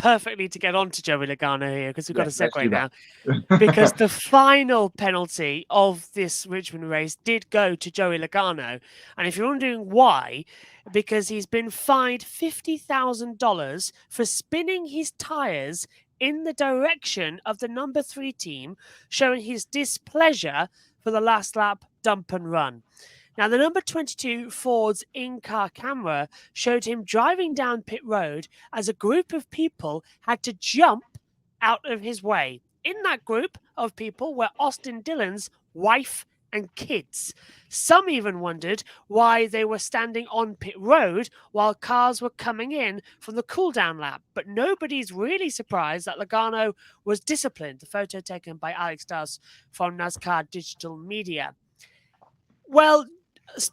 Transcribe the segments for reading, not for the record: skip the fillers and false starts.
perfectly to get on to Joey Logano here because we've got a segue now. that. Because the final penalty of this Richmond race did go to Joey Logano. And if you're wondering why, because he's been fined $50,000 for spinning his tyres in the direction of the number 3 team, showing his displeasure for the last lap dump and run. Now, the number 22 Ford's in-car camera showed him driving down pit road as a group of people had to jump out of his way. In that group of people were Austin Dillon's wife and kids. Some even wondered why they were standing on pit road while cars were coming in from the cool-down lap. But nobody's really surprised that Logano was disciplined. The photo taken by Alex Daus from NASCAR Digital Media. Well,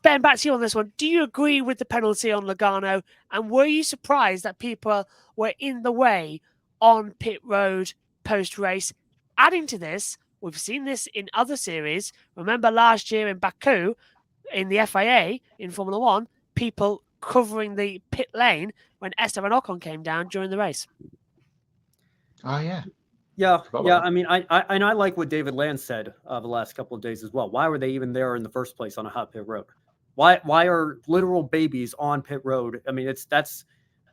Ben, back to you on this one. Do you agree with the penalty on Logano? And were you surprised that people were in the way on pit road post-race? Adding to this, we've seen this in other series. Remember last year in Baku, in the FIA, in Formula One, people covering the pit lane when Esteban Ocon came down during the race. Oh, yeah. Yeah. I mean, I like what David Land said the last couple of days as well. Why were they even there in the first place on a hot pit road? Why are literal babies on pit road? I mean, that's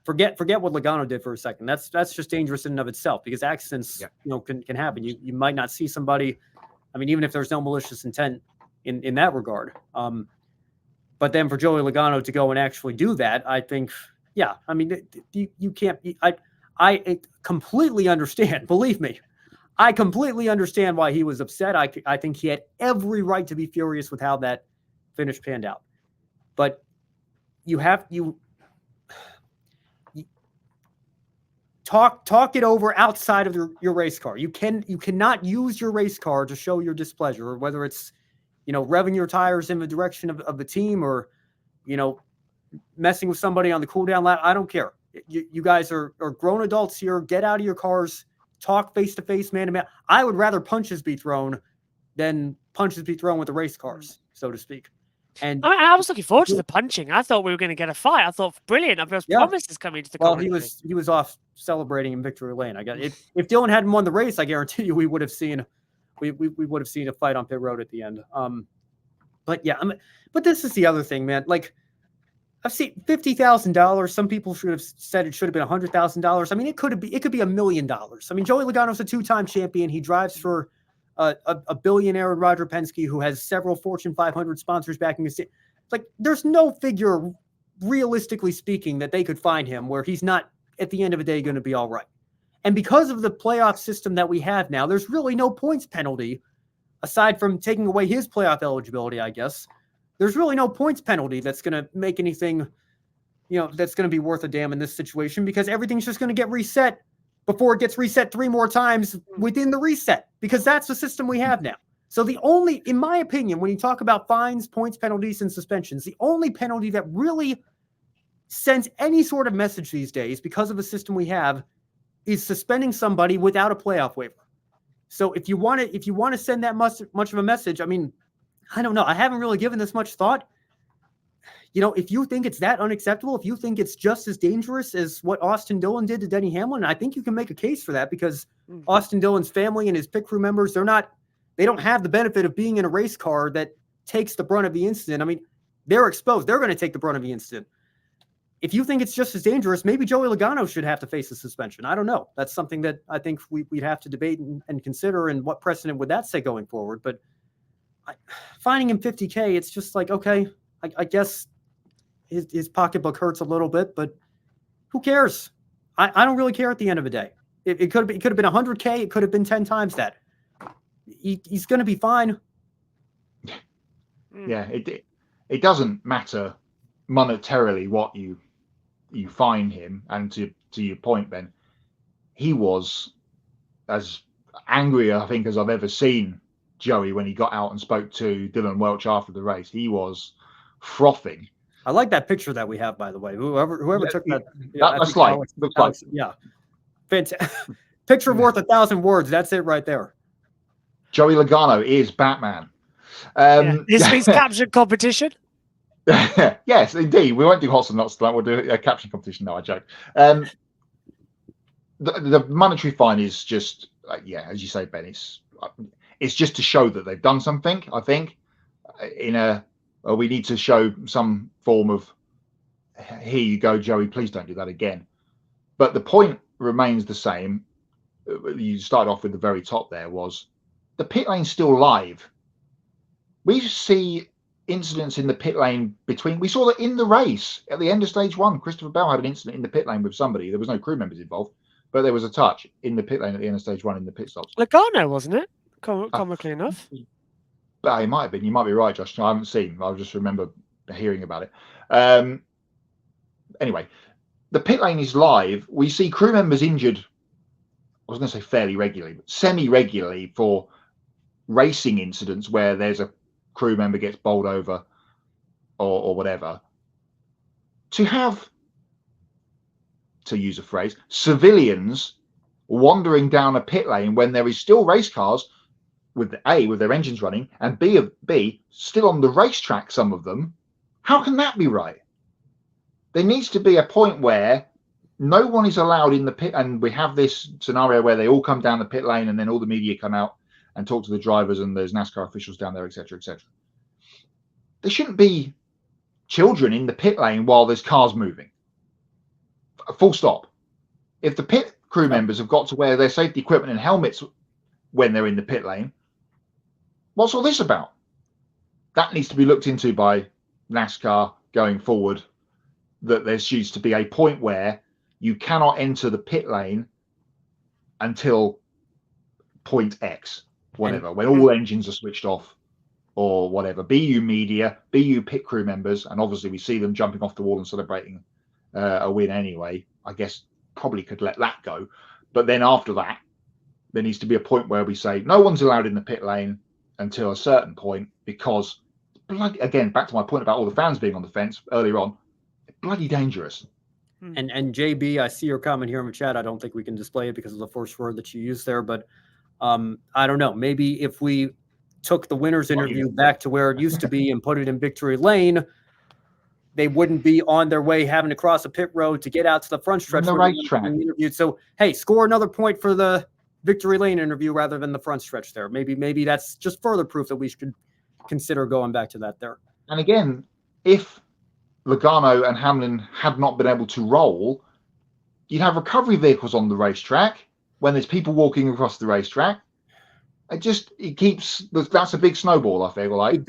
forget what Logano did for a second. That's just dangerous in and of itself because accidents, can happen. You might not see somebody. I mean, even if there's no malicious intent in that regard. But then for Joey Logano to go and actually do that, I think, I mean, you can't. I completely understand. Believe me, I completely understand why he was upset. I think he had every right to be furious with how that finish panned out. But you talk it over outside of your race car. You cannot use your race car to show your displeasure, whether it's revving your tires in the direction of the team or messing with somebody on the cool down lap. I don't care. You guys are grown adults here. Get out of your cars. Talk face to face, man to man. I would rather punches be thrown than punches be thrown with the race cars, so to speak. And I was looking forward to the punching. I thought we were going to get a fight. I thought, brilliant. I've just promised this coming to the commentary. He was off celebrating in victory lane. I guess if Dillon hadn't won the race, I guarantee you we would have seen a fight on pit road at the end. But this is the other thing, man. Like, I've seen $50,000. Some people should have said it should have been $100,000. I mean, it could be $1 million. I mean, Joey Logano's a 2-time champion. He drives for a billionaire, Roger Penske, who has several Fortune 500 sponsors backing his team. Like, there's no figure, realistically speaking, that they could find him where he's not, at the end of the day, going to be all right. And because of the playoff system that we have now, there's really no points penalty, aside from taking away his playoff eligibility, I guess. There's really no points penalty that's going to make anything, that's going to be worth a damn in this situation because everything's just going to get reset before it gets reset 3 more times within the reset because that's the system we have now. So in my opinion, when you talk about fines, points, penalties, and suspensions, the only penalty that really sends any sort of message these days because of the system we have is suspending somebody without a playoff waiver. So if you want to send that much of a message, I mean, I don't know. I haven't really given this much thought. If you think it's that unacceptable, if you think it's just as dangerous as what Austin Dillon did to Denny Hamlin, I think you can make a case for that because Austin Dillon's family and his pit crew members, they don't have the benefit of being in a race car that takes the brunt of the incident. I mean, they're exposed. They're going to take the brunt of the incident. If you think it's just as dangerous, maybe Joey Logano should have to face a suspension. I don't know. That's something that I think we'd have to debate and consider, and what precedent would that say going forward. But finding him $50K, it's just like, okay, I guess his pocketbook hurts a little bit, but who cares? I don't really care at the end of the day. It could have been $100K. It could have been 10 times that. He's going to be fine. Yeah, it doesn't matter monetarily what you fine him. And to your point, Ben, he was as angry, I think, as I've ever seen Joey when he got out and spoke to Dylan Welch after the race. He was frothing. I like that picture that we have, by the way. Whoever took that. Looks like. Yeah. Fantastic. Picture worth 1,000 words. That's it right there. Joey Logano is Batman. This week's caption competition. Yes, indeed. We won't do Hots and Knots tonight. We'll do a caption competition. No, I joke. the monetary fine is just, as you say, Ben, it's just to show that they've done something. I think we need to show some form of, here you go, Joey, please don't do that again. But the point remains the same. You started off with the very top there, was the pit lane's still live. We see incidents in the pit lane we saw that in the race at the end of stage 1. Christopher Bell had an incident in the pit lane with somebody. There was no crew members involved, but there was a touch in the pit lane at the end of stage 1 in the pit stops. Logano, wasn't it? Comically enough. But it might have been. You might be right, Josh. I haven't seen. I just remember hearing about it. Anyway, the pit lane is live. We see crew members injured, I was going to say fairly regularly, but semi-regularly for racing incidents where there's a crew member gets bowled over or whatever. To have, to use a phrase, civilians wandering down a pit lane when there is still race cars with their engines running, and B, still on the racetrack, some of them, how can that be right? There needs to be a point where no one is allowed in the pit, and we have this scenario where they all come down the pit lane and then all the media come out and talk to the drivers, and there's NASCAR officials down there, etc., etc. There shouldn't be children in the pit lane while there's cars moving. Full stop. If the pit crew members have got to wear their safety equipment and helmets when they're in the pit lane, what's all this about? That needs to be looked into by NASCAR going forward, that there needs to be a point where you cannot enter the pit lane until point X, whatever, when all engines are switched off or whatever. Be you media, be you pit crew members, and obviously we see them jumping off the wall and celebrating a win anyway. I guess probably could let that go. But then after that, there needs to be a point where we say no one's allowed in the pit lane until a certain point, because, again, back to my point about all the fans being on the fence earlier on, bloody dangerous. And JB, I see your comment here in the chat. I don't think we can display it because of the first word that you used there, but I don't know. Maybe if we took the winner's interview back to where it used to be and put it in victory lane, they wouldn't be on their way having to cross a pit road to get out to the front stretch. The racetrack. So, hey, score another point for the victory lane interview rather than the front stretch there. Maybe that's just further proof that we should consider going back to that there. And again, if Logano and Hamlin had not been able to roll, you'd have recovery vehicles on the racetrack when there's people walking across the racetrack. It keeps, that's a big snowball, I feel like. It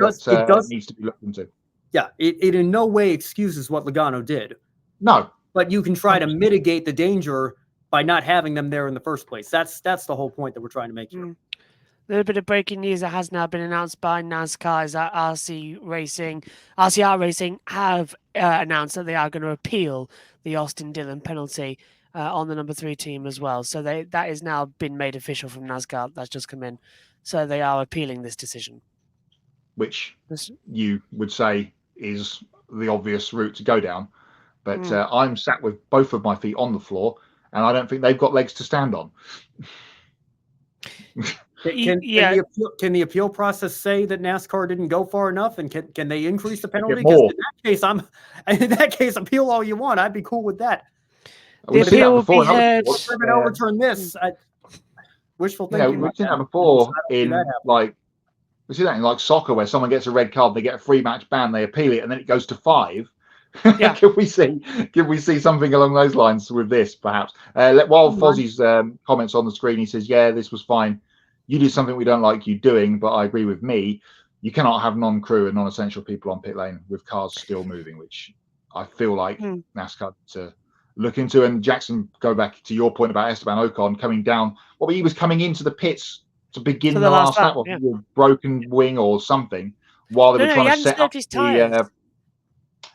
needs to be looked into. Yeah, it in no way excuses what Logano did. No. But you can try to mitigate the danger by not having them there in the first place. That's the whole point that we're trying to make here. A little bit of breaking news that has now been announced by NASCAR is that RCR Racing have announced that they are going to appeal the Austin Dillon penalty on the number 3 team as well. So that is now been made official from NASCAR. That's just come in. So they are appealing this decision. Which you would say is the obvious route to go down. But I'm sat with both of my feet on the floor, and I don't think they've got legs to stand on. Can the appeal process say that NASCAR didn't go far enough, and can they increase the penalty? Because in that case, appeal all you want. I'd be cool with that. The appeal will be heard. Overturn this. Wishful thinking. We've seen that before we see that in like soccer, where someone gets a red card, they get a free match ban, they appeal it, and then it goes to 5. Yeah. Can we see something along those lines with this, perhaps? While Fozzie's comments on the screen, he says, "Yeah, this was fine. You did something we don't like you doing, but I agree with me. You cannot have non-crew and non-essential people on pit lane with cars still moving," which I feel like NASCAR to look into. And Jackson, go back to your point about Esteban Ocon coming down. Well, he was coming into the pits to begin the last lap with a broken wing or something while they were trying to set up the.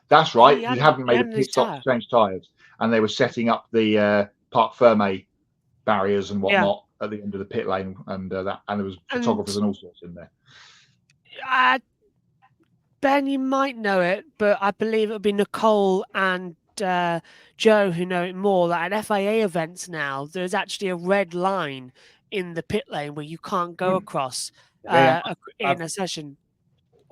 That's right. He hadn't made a pit stop to change tyres, and they were setting up the Parc Ferme barriers and whatnot at the end of the pit lane, and there was photographers and all sorts in there. Ben, you might know it, but I believe it'll be Nicole and Joe who know it more. That at FIA events now, there's actually a red line in the pit lane where you can't go across in a session.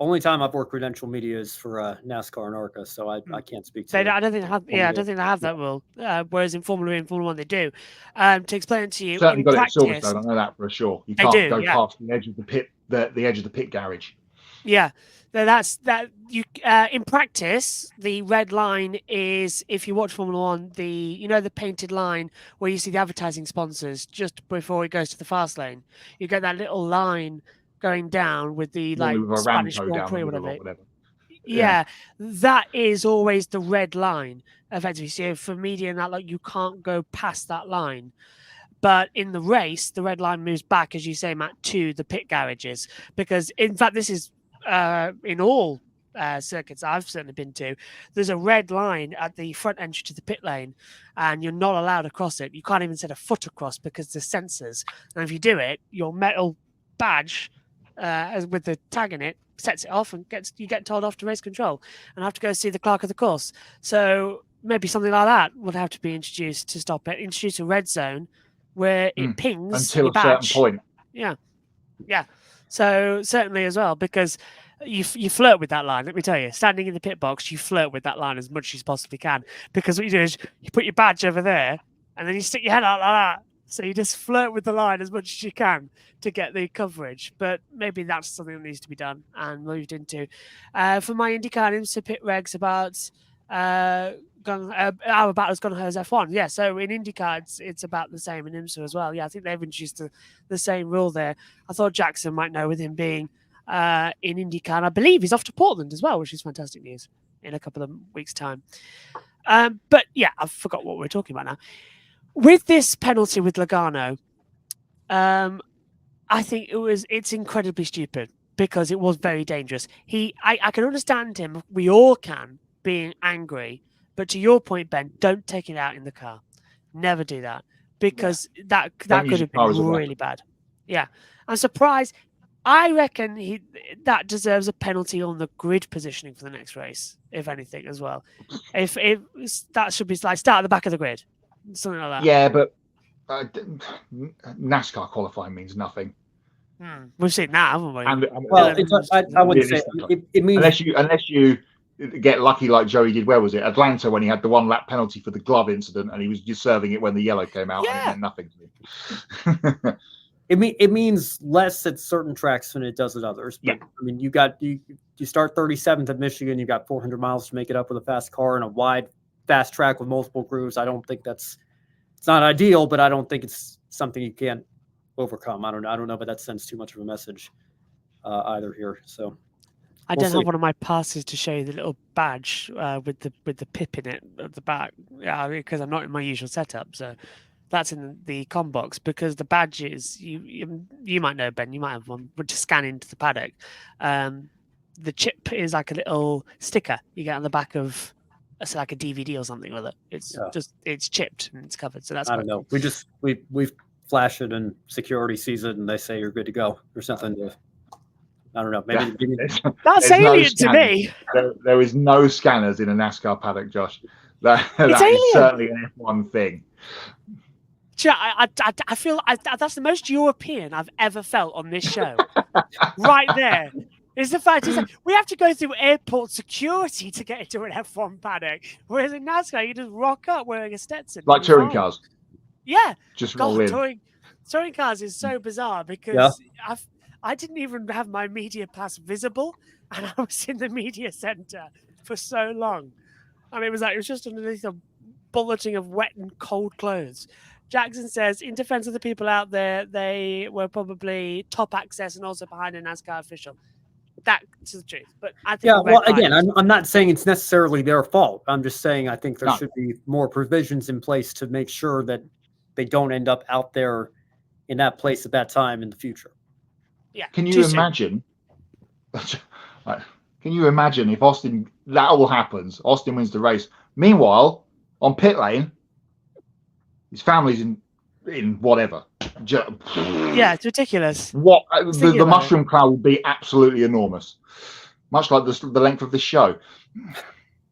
only time I've worked credential media is for NASCAR and ARCA, so I can't speak to They, it. I don't think they have. Yeah, I don't think they have that rule. Whereas in Formula E and Formula One, they do. To explain it to you, Certainly in got it at practice, Silverstone. I know that for sure. You they can't do, go yeah. past the edge of the pit, the edge of the pit garage. Yeah, that's that. You in practice, the red line is, if you watch Formula One, the painted line where you see the advertising sponsors just before it goes to the fast lane. You get that little line going down with the Normally like with a Spanish Ramco Grand down Prix the or middle whatever. or whatever. Yeah, that is always the red line. Effectively, so for media and that, like, you can't go past that line. But in the race, the red line moves back, as you say, Matt, to the pit garages. Because, in fact, this is in all circuits I've certainly been to. There's a red line at the front entry to the pit lane, and you're not allowed to cross it. You can't even set a foot across because there's sensors. And if you do it, your metal badge with the tag in it sets it off, and you get told off to race control and have to go see the clerk of the course. So maybe something like that would have to be introduced to stop it. Introduce a red zone where it pings until your a certain badge. point. Yeah. So certainly as well, because you flirt with that line. Let me tell you, standing in the pit box, you flirt with that line as much as you possibly can, because what you do is you put your badge over there and then you stick your head out like that. So you just flirt with the line as much as you can to get the coverage. But maybe that's something that needs to be done and moved into. For my IndyCar IMSA pit regs about our battle's gone hers F1. Yeah, so in IndyCar it's about the same in IMSA as well. Yeah, I think they've introduced the same rule there. I thought Jackson might know with him being in IndyCar. And I believe he's off to Portland as well, which is fantastic news in a couple of weeks' time. But yeah, I forgot what we're talking about now. With this penalty with Logano, I think it's incredibly stupid because it was very dangerous. I can understand him. We all can, being angry. But to your point, Ben, don't take it out in the car. Never do that, because that could have been really bad. Yeah, I'm surprised. I reckon that deserves a penalty on the grid positioning for the next race, if anything, as well. If that should be like start at the back of the grid, something like that. Yeah, but NASCAR qualifying means nothing. We've seen that, haven't we? Well, I wouldn't say it means unless you get lucky like Joey did. Where was it? Atlanta, when he had the 1 lap penalty for the glove incident, and he was just serving it when the yellow came out, and it meant nothing to him. It means less at certain tracks than it does at others. But, yeah. I mean, you start 37th at Michigan. You've got 400 miles to make it up with a fast car and a wide, fast track with multiple grooves. I don't think it's not ideal, but I don't think it's something you can't overcome. I don't know, but that sends too much of a message either here. So I don't have one of my passes to show you the little badge with the pip in it at the back. Yeah, because I'm not in my usual setup. So that's in the com box, because the badges you might know, Ben, you might have one, but to scan into the paddock. The chip is like a little sticker you get on the back of like a DVD or something with it. It's chipped and it's covered. So that's I don't know. Cool. We flash it and security sees it and they say you're good to go or something. I don't know. Maybe that's alien to me. There is no scanners in a NASCAR paddock, Josh. That is certainly an F1 thing. I feel that's the most European I've ever felt on this show. Right there is the fact is that we have to go through airport security to get into an F1 paddock, whereas in NASCAR you just rock up wearing a Stetson. Like touring cars. Yeah. Just roll in. Touring cars is so bizarre because I didn't even have my media pass visible, and I was in the media center for so long. I mean, it was just underneath a bulleting of wet and cold clothes. Jackson says, in defense of the people out there, they were probably top access and also behind a NASCAR official. That's the truth. But I think again, I'm not saying it's necessarily their fault. I'm just saying I think there should be more provisions in place to make sure that they don't end up out there in that place at that time in the future. Yeah. Can you imagine? Can you imagine if that all happens? Austin wins the race. Meanwhile, on pit lane, his family's in whatever. Yeah, it's ridiculous. The mushroom cloud will be absolutely enormous, much like the length of this show.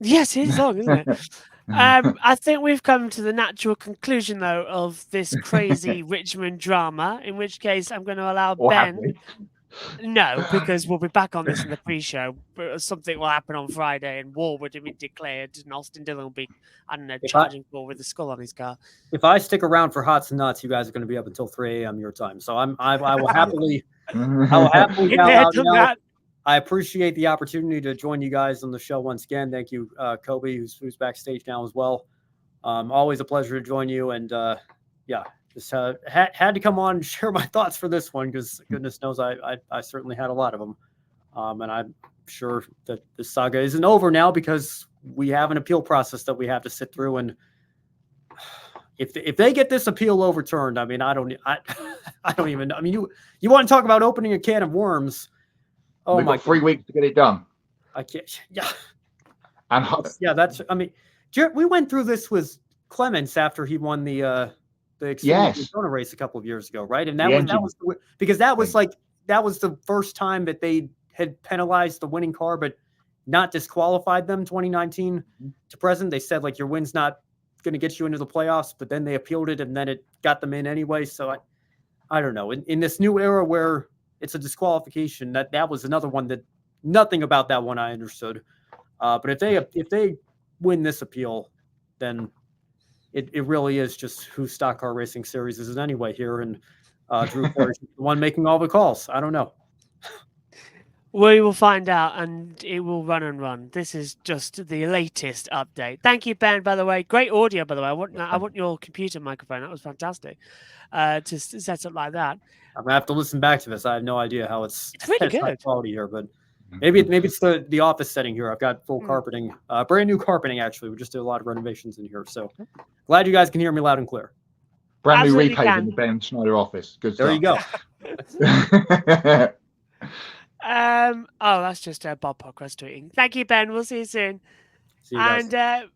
Yes, it is long, isn't it? I think we've come to the natural conclusion, though, of this crazy Richmond drama. In which case, I'm going to allow Ben. No, because we'll be back on this in the pre-show. But something will happen on Friday, and war would have been declared, and Austin Dillon will be, I don't know, charging Paul with the skull on his car. If I stick around for Hots and Nuts, you guys are going to be up until 3 a.m. your time. So I will happily, That. I appreciate the opportunity to join you guys on the show once again. Thank you, Kobe, who's backstage now as well. Always a pleasure to join you. And yeah, just had to come on and share my thoughts for this one because goodness knows I certainly had a lot of them. And I'm sure that the saga isn't over now because we have an appeal process that we have to sit through. And if they get this appeal overturned, I mean, I don't even know. I mean, you want to talk about opening a can of worms. Oh, we've got 3 weeks to get it done. I can't. Yeah. And yeah, that's. I mean, we went through this with Clements after he won the Xfinity Daytona race a couple of years ago, right? And that was because that was the first time that they had penalized the winning car, but not disqualified them. 2019 to present, they said like your win's not going to get you into the playoffs, but then they appealed it and then it got them in anyway. So I don't know. In this new era where it's a disqualification, that was another one that nothing about that one I understood. But if they win this appeal, then it really is just who Stock Car Racing Series is anyway here. And Drew Porter is the one making all the calls. I don't know. We will find out, and it will run and run. This is just the latest update. Thank you, Ben, by the way. Great audio, by the way. I want your computer microphone. That was fantastic to set up like that. I'm going to have to listen back to this. I have no idea how it's really good quality here, but maybe it's the office setting here. I've got full carpeting, brand new carpeting, actually. We just did a lot of renovations in here. So glad you guys can hear me loud and clear. Brand new repave in the Ben Schneider office. Good stuff. There you go. Oh, that's just Bob Podcast tweeting. Thank you, Ben. We'll see you soon. See you guys. And